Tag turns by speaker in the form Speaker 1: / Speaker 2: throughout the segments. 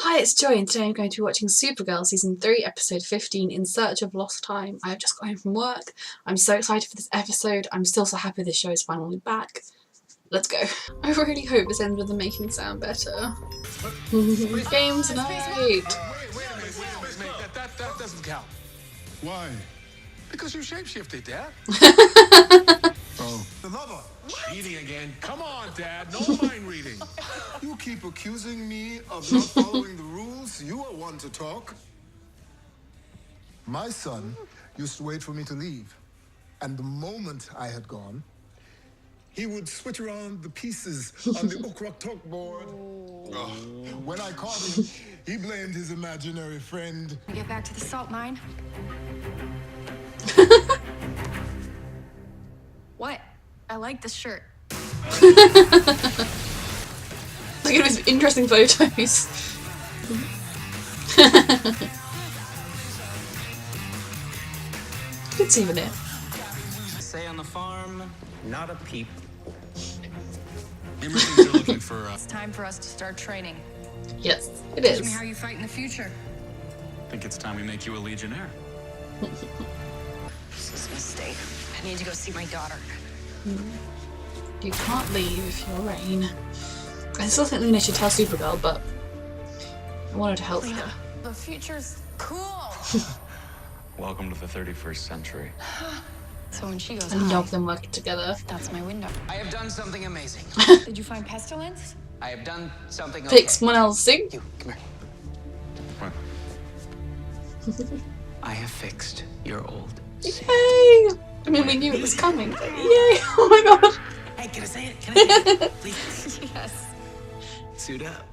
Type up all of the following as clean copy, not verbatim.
Speaker 1: Hi, it's Joy, and today I'm going to be watching Supergirl Season 3, Episode 15, In Search of Lost Time. I have just got home from work. I'm so excited for this episode. I'm still so happy this show is finally back. Let's go. I really hope this ends with them making sound better. Games night!
Speaker 2: Wait a minute. That doesn't count.
Speaker 3: Why?
Speaker 2: Because you shapeshifted, Dad.
Speaker 3: Oh.
Speaker 2: The lover. Cheating again. Come on, Dad. No mind reading.
Speaker 3: You keep accusing me of not following the rules. You are one to talk. My son used to wait for me to leave. And the moment I had gone, he would switch around the pieces on the awkward board. Oh. When I caught him, he blamed his imaginary friend.
Speaker 4: Get back to the salt mine. What? I like this shirt.
Speaker 1: Look at these interesting photos. Good souvenir.
Speaker 5: Say on the farm, not a peep.
Speaker 2: Everything's you're looking for.
Speaker 4: It's time for us to start training.
Speaker 1: Yes, it
Speaker 4: Teach me
Speaker 1: is.
Speaker 4: how you fight in the future.
Speaker 2: I think it's time we make you a Legionnaire.
Speaker 4: This is a mistake. I need to go see my daughter.
Speaker 1: You can't leave if you're Rain. I still think Luna should tell Supergirl, but I wanted to help her.
Speaker 4: The future's cool.
Speaker 5: Welcome to the 31st century.
Speaker 4: So when she goes
Speaker 1: And
Speaker 4: home,
Speaker 1: dog them working together.
Speaker 4: that's my window.
Speaker 6: I have done something amazing.
Speaker 4: Did you find pestilence?
Speaker 6: I have done something okay.
Speaker 1: Fix Mon-El's sing.
Speaker 6: You, come here.
Speaker 5: What?
Speaker 6: I have fixed your old
Speaker 1: Yay! I mean, we knew it was coming, but yay! Oh my god!
Speaker 6: Hey, can I say it? Can I say it? Please.
Speaker 4: Yes.
Speaker 6: Suit up.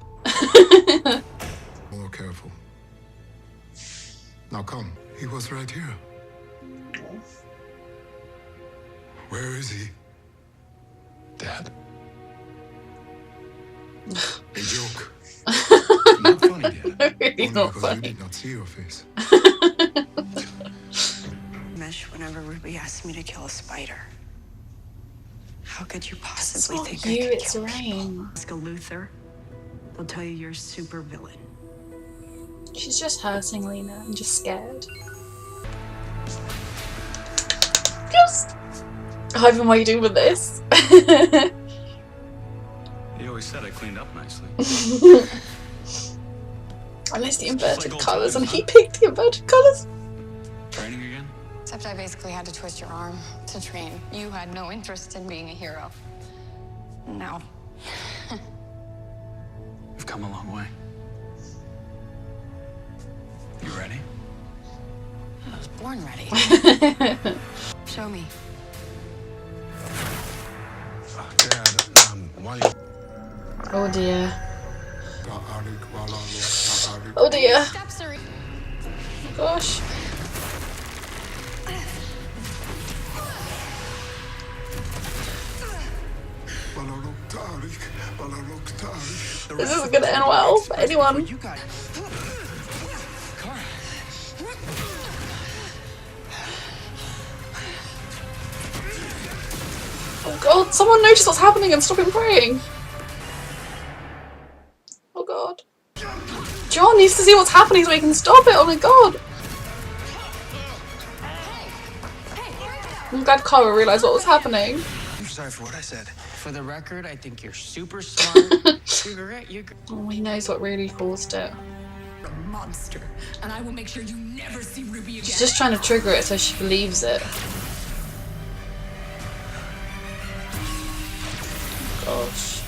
Speaker 3: More careful. Now come. He was right here. Where is he?
Speaker 2: Dad.
Speaker 3: A joke.
Speaker 2: Not funny, Dad.
Speaker 1: Really
Speaker 3: Only
Speaker 1: not
Speaker 3: because you
Speaker 1: funny.
Speaker 3: did not see your face.
Speaker 7: Mesh, whenever Ruby asked me to kill a spider. How could you
Speaker 1: It's
Speaker 7: possibly
Speaker 1: not
Speaker 7: think
Speaker 1: you,
Speaker 7: I could
Speaker 1: it's
Speaker 7: kill
Speaker 1: Rain.
Speaker 7: Ask a Luther. They'll tell you you're a super villain.
Speaker 1: She's just hurting Lena and just scared. Just. Ivan, what are you doing with this?
Speaker 5: You always said I cleaned up nicely.
Speaker 1: I missed the inverted
Speaker 5: old
Speaker 1: colours, and
Speaker 5: times,
Speaker 1: he picked the inverted colours.
Speaker 5: Training again?
Speaker 4: Except I basically had to twist your arm to train. You had no interest in being a hero. No.
Speaker 5: We've come a long way. You ready?
Speaker 4: I was born ready. Show me.
Speaker 2: Dad, why?
Speaker 1: Oh dear. Oh dear.
Speaker 4: Steps are...
Speaker 1: Gosh. This isn't gonna end well for anyone.
Speaker 2: You got.
Speaker 1: Oh god, someone notice what's happening and stop him praying. Oh god. John needs to see what's happening so he can stop it, oh my god. I'm glad Kara realised what was happening.
Speaker 6: I'm sorry for what I said. For the record, I think you're super smart. you're
Speaker 1: Oh, he knows what really caused it.
Speaker 8: A monster, and I will make sure you never see Ruby again.
Speaker 1: She's just trying to trigger it so she believes it. Gosh.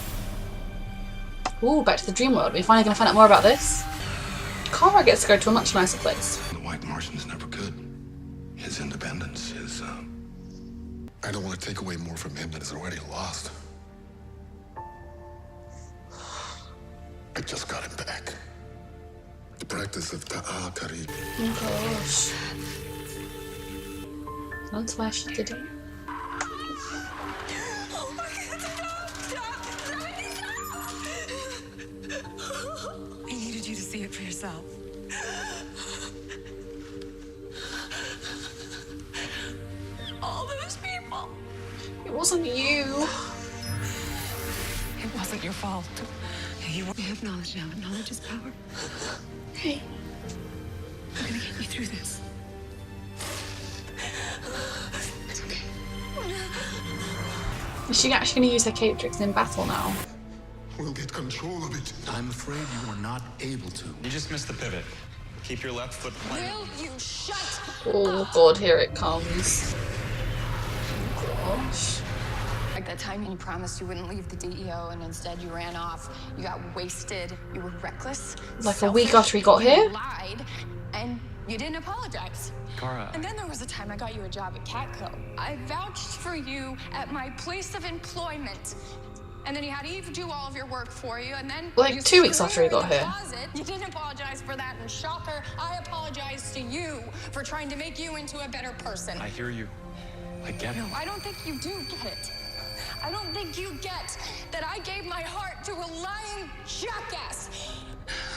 Speaker 1: Ooh, back to the dream world. We're finally going to find out more about this. Kara gets to go to a much nicer place.
Speaker 9: The White Martian's never could. His independence, his, I don't want to take away more from him than is already lost. I just got him back. The practice of Ta'atari.
Speaker 1: Oh gosh. That's why she did it.
Speaker 8: I needed you to see it for yourself. All those people.
Speaker 1: It wasn't you.
Speaker 8: It wasn't your fault. You have knowledge now, and knowledge is power. Hey, I'm gonna get you through this. It's okay.
Speaker 1: Is she actually going to use her cape tricks in battle now?
Speaker 3: We'll get control of it.
Speaker 9: I'm afraid you are not able to.
Speaker 5: You just missed the pivot. Keep your left foot planted.
Speaker 4: Will you shut
Speaker 1: Oh god, here it comes. Gosh.
Speaker 4: Like that time you promised you wouldn't leave the DEO and instead you ran off. You got wasted. You were reckless.
Speaker 1: Like a week
Speaker 4: selfish,
Speaker 1: after he got
Speaker 4: you
Speaker 1: here?
Speaker 4: lied, and you didn't apologize.
Speaker 5: Kara.
Speaker 4: And then there was a time I got you a job at Catco. I vouched for you at my place of employment. And then you had Eve do all of your work for you, and then
Speaker 1: Like
Speaker 4: you
Speaker 1: 2 weeks
Speaker 4: screwed
Speaker 1: after he
Speaker 4: her in
Speaker 1: got
Speaker 4: the
Speaker 1: here.
Speaker 4: closet. You didn't apologize for that, and shocker, I apologize to you for trying to make you into a better person.
Speaker 5: I hear you. I get it.
Speaker 4: No, I don't think you do get it. I don't think you get that I gave my heart to a lying jackass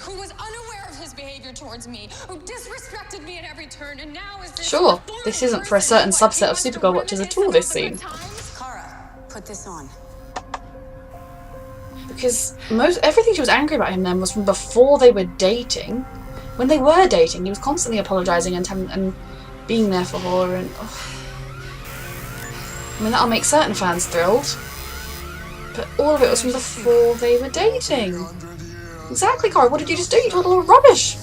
Speaker 4: who was unaware of his behavior towards me, who disrespected me at every turn, and now is this
Speaker 1: Sure, this isn't for a certain subset of Supergirl watchers at all, this scene.
Speaker 7: Kara, put this on.
Speaker 1: Because everything she was angry about him then was from before they were dating. When they were dating, he was constantly apologising and being there for her, and I mean, that'll make certain fans thrilled. But all of it was from before they were dating. Exactly, Cara, what did you just do? You told a lot of rubbish.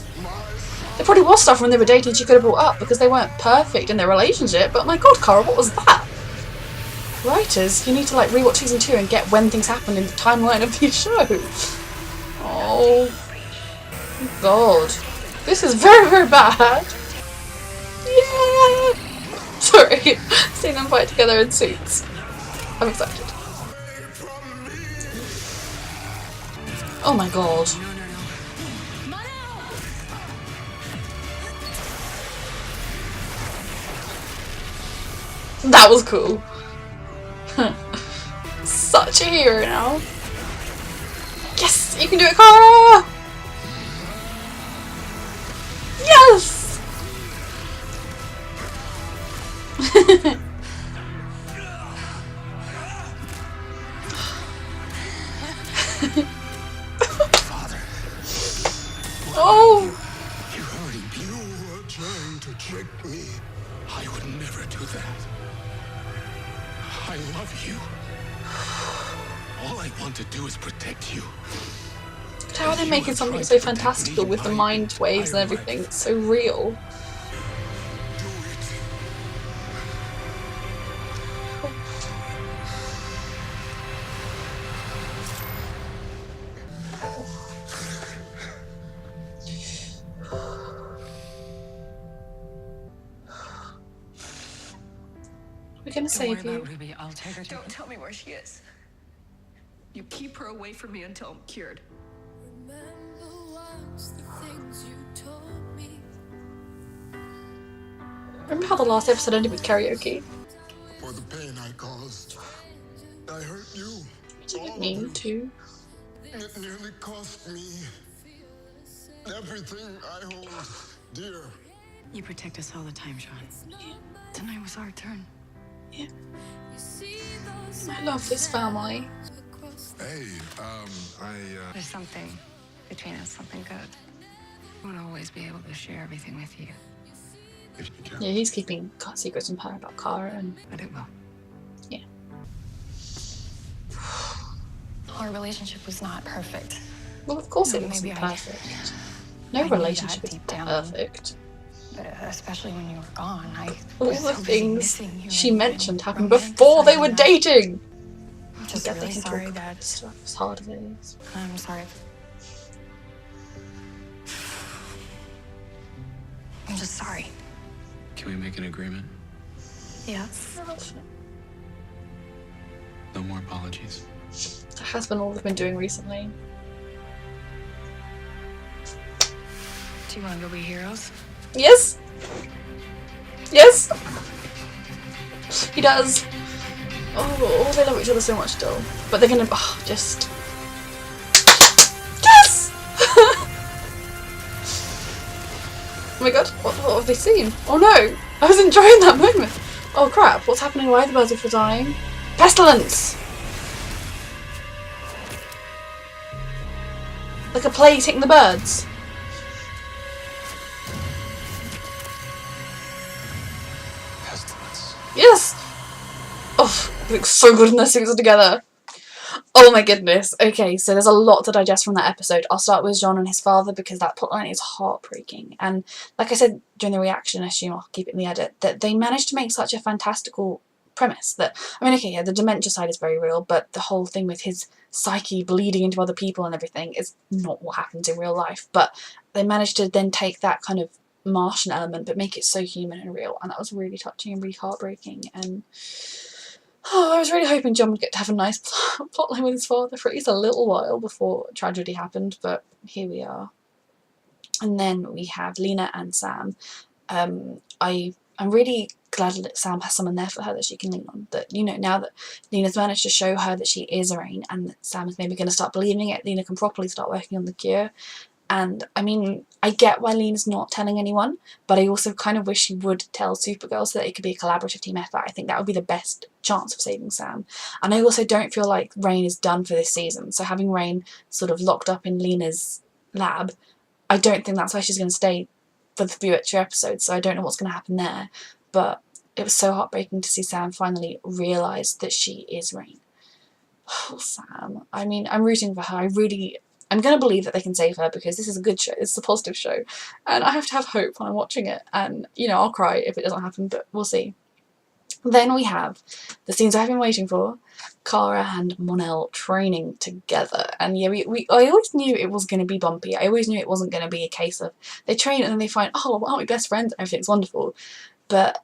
Speaker 1: There probably was stuff when they were dating she could have brought up because they weren't perfect in their relationship, but my god, Cara, what was that? Writers, you need to like rewatch season 2 and get when things happen in the timeline of the show. Oh god. This is very, very bad. Yeah! Sorry, seeing them fight together in suits. I'm excited. Oh my god. That was cool. Such a hero now. Yes! You can do it, Cara! Yes!
Speaker 9: Father,
Speaker 1: Oh!
Speaker 9: you hurting me.
Speaker 3: You were trying to trick me.
Speaker 9: I would never do that. I love you. All I want to do is protect you.
Speaker 1: How are they making something so fantastical with the mind waves and everything? It's so real. We're gonna save you.
Speaker 6: Ruby. I'll take her to
Speaker 8: Don't tell me where she is. You keep her away from me until I'm cured.
Speaker 1: Remember how the last episode ended with karaoke?
Speaker 3: For the pain I caused. I hurt you.
Speaker 1: You didn't mean to.
Speaker 3: It nearly cost me everything I hold dear.
Speaker 7: You protect us all the time, Sean. Tonight was our turn.
Speaker 1: Yeah. I love this family.
Speaker 9: Hey,
Speaker 7: There's something between us, something good. I won't always be able to share everything with you,
Speaker 9: if you can.
Speaker 1: Yeah, he's keeping secrets from her about Cara and
Speaker 7: but it will.
Speaker 1: yeah.
Speaker 4: Our relationship was not perfect.
Speaker 1: Well, of course
Speaker 4: No,
Speaker 1: it wasn't
Speaker 4: maybe I-
Speaker 1: perfect.
Speaker 4: I
Speaker 1: No
Speaker 4: knew
Speaker 1: relationship
Speaker 4: that
Speaker 1: is
Speaker 4: deep down.
Speaker 1: perfect.
Speaker 4: But especially when you were gone, I
Speaker 1: All
Speaker 4: was
Speaker 1: the
Speaker 4: so busy
Speaker 1: things
Speaker 4: missing you
Speaker 1: she
Speaker 4: and
Speaker 1: mentioned happened before they were
Speaker 4: romanticizing that.
Speaker 1: dating.
Speaker 4: I'm just
Speaker 1: I get
Speaker 4: really
Speaker 1: they can
Speaker 4: sorry
Speaker 1: talk
Speaker 4: that
Speaker 1: about stuff as hard as it is.
Speaker 4: I'm sorry. I'm just sorry.
Speaker 5: Can we make an agreement?
Speaker 4: Yes.
Speaker 5: No more apologies.
Speaker 1: That has been all they've been doing recently.
Speaker 7: Do you want to go be heroes?
Speaker 1: Yes! Yes! He does. Oh, they love each other so much still. But they're gonna just... Yes! Oh my god, what have they seen? Oh no! I was enjoying that moment! Oh crap, what's happening? Why are the birds all dying? Pestilence! Like a plague taking the birds. Yes! Oh, they look so good in their suits together. Oh my goodness. Okay, so there's a lot to digest from that episode. I'll start with Jean and his father because that plotline is heartbreaking. And like I said during the reaction, I assume I'll keep it in the edit, that they managed to make such a fantastical premise that, I mean, okay, yeah, the dementia side is very real, but the whole thing with his psyche bleeding into other people and everything is not what happens in real life. But they managed to then take that kind of Martian element but make it so human and real, and that was really touching and really heartbreaking. And oh, I was really hoping John would get to have a nice plotline with his father for at least a little while before tragedy happened, but here we are. And then we have Lena and Sam. I'm really glad that Sam has someone there for her that she can lean on. That, you know, now that Lena's managed to show her that she is Rain and that Sam is maybe going to start believing it, Lena can properly start working on the cure. And I mean, I get why Lena's not telling anyone, but I also kind of wish she would tell Supergirl so that it could be a collaborative team effort. I think that would be the best chance of saving Sam. And I also don't feel like Rain is done for this season. So having Rain sort of locked up in Lena's lab, I don't think that's why she's going to stay for the few extra episodes. So I don't know what's going to happen there. But it was so heartbreaking to see Sam finally realise that she is Rain. Oh, Sam. I mean, I'm rooting for her. I'm going to believe that they can save her because this is a good show, this is a positive show, and I have to have hope when I'm watching it, and, you know, I'll cry if it doesn't happen, but we'll see. Then we have the scenes I've been waiting for, Kara and Mon-El training together, and yeah, I always knew it was going to be bumpy. I always knew it wasn't going to be a case of they train and then they find, oh, aren't we best friends, everything's wonderful, but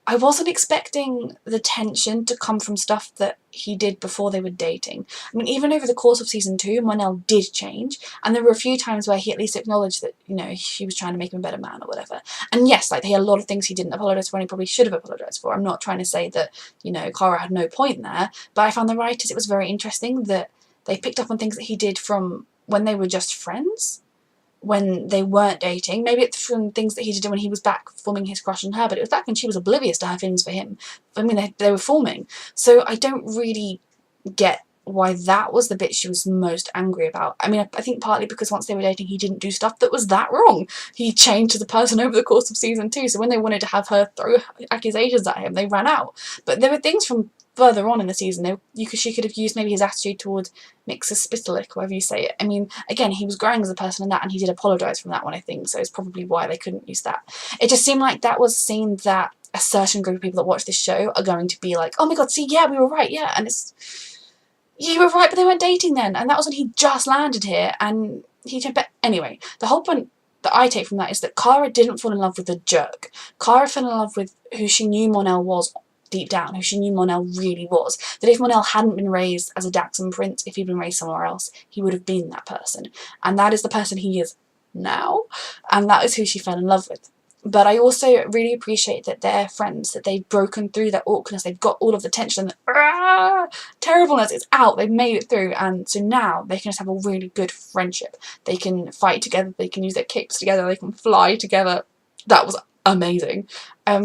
Speaker 1: I wasn't expecting the tension to come from stuff that he did before they were dating. I mean, even over the course of season 2, Mon-El did change, and there were a few times where he at least acknowledged that, you know, he was trying to make him a better man or whatever. And yes, like, he had a lot of things he didn't apologise for and he probably should have apologised for. I'm not trying to say that, you know, Kara had no point there, but I found the writers, it was very interesting that they picked up on things that he did from when they were just friends, when they weren't dating. Maybe it's from things that he did when he was back forming his crush on her, but it was back when she was oblivious to her feelings for him. I mean, they were forming. So I don't really get why that was the bit she was most angry about. I mean, I think partly because once they were dating, he didn't do stuff that was that wrong. He changed as a person over the course of season 2, so when they wanted to have her throw accusations at him, they ran out. But there were things from further on in the season, she could have used maybe his attitude toward Mixer Spitalik, however you say it. I mean, again, he was growing as a person in that, and he did apologise from that one, I think, so it's probably why they couldn't use that. It just seemed like that was a scene that a certain group of people that watch this show are going to be like, oh my god, see, yeah, we were right, yeah, and it's, you were right, but they weren't dating then, and that was when he just landed here, and but anyway, the whole point that I take from that is that Kara didn't fall in love with the jerk. Kara fell in love with who she knew Mon-El was deep down, who she knew Mon-El really was. That if Mon-El hadn't been raised as a Daxon prince, if he'd been raised somewhere else, he would have been that person. And that is the person he is now, and that is who she fell in love with. But I also really appreciate that they're friends, that they've broken through that awkwardness, they've got all of the tension, the terribleness, it's out, they've made it through, and so now they can just have a really good friendship. They can fight together, they can use their kicks together, they can fly together. That was amazing.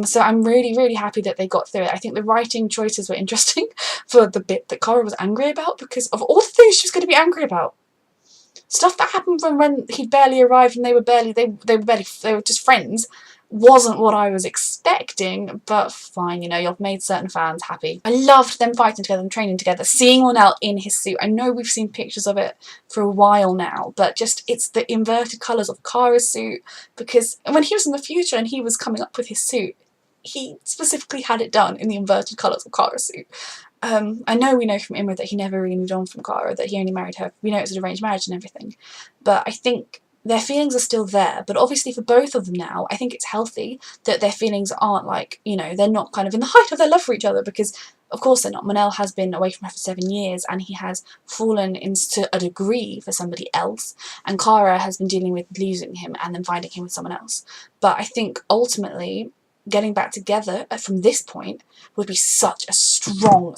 Speaker 1: So I'm really, really happy that they got through it. I think the writing choices were interesting for the bit that Kara was angry about, because of all the things she was going to be angry about, stuff that happened from when he barely arrived and they were just friends, wasn't what I was expecting, but fine, you know, you've made certain fans happy. I loved them fighting together and training together, seeing Mon-El in his suit. I know we've seen pictures of it for a while now, but just, it's the inverted colours of Kara's suit, because when he was in the future and he was coming up with his suit, he specifically had it done in the inverted colours of Kara's suit. I know we know from Imra that he never really moved on from Kara, that he only married her. We know it was an arranged marriage and everything, but I think their feelings are still there, but obviously for both of them now, I think it's healthy that their feelings aren't like, you know, they're not kind of in the height of their love for each other, because of course they're not. Mon-El has been away from her for 7 years and he has fallen into a degree for somebody else, and Kara has been dealing with losing him and then finding him with someone else. But I think ultimately getting back together from this point would be such a strong,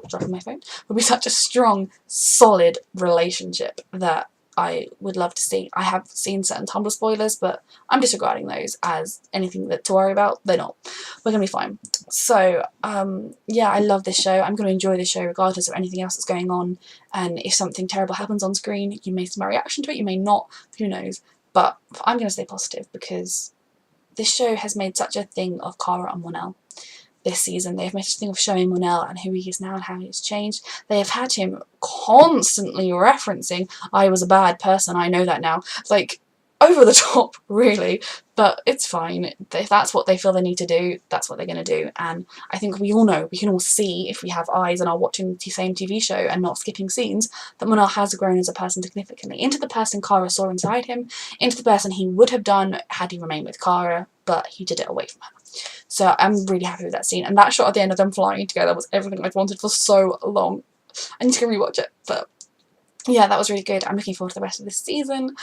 Speaker 1: dropping my phone, would be such a strong, solid relationship that I would love to see. I have seen certain Tumblr spoilers, but I'm disregarding those as anything to worry about. They're not. We're going to be fine. So, yeah, I love this show. I'm going to enjoy this show regardless of anything else that's going on. And if something terrible happens on screen, you may see my reaction to it, you may not, who knows. But I'm going to stay positive because this show has made such a thing of Kara and Mon-El. this season. They have made a thing of showing Mon-El and who he is now and how he has changed. They have had him constantly referencing, I was a bad person, I know that now. Like, over the top, really, but it's fine. If that's what they feel they need to do, that's what they're going to do. And I think we all know, we can all see, if we have eyes and are watching the same TV show and not skipping scenes, that Mon-El has grown as a person significantly, into the person Kara saw inside him, into the person he would have done had he remained with Kara, but he did it away from her. So I'm really happy with that scene, and that shot at the end of them flying together was everything I've wanted for so long. I need to go rewatch it, but yeah, that was really good. I'm looking forward to the rest of this season.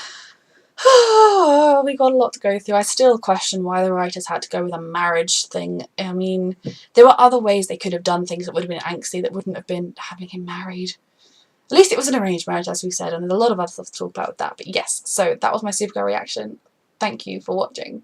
Speaker 1: We got a lot to go through. I still question why the writers had to go with a marriage thing. I mean, there were other ways they could have done things that would have been angsty, that wouldn't have been having him married. At least it was an arranged marriage, as we said, and there's a lot of other stuff to talk about with that. But yes, so that was my Supergirl reaction. Thank you for watching.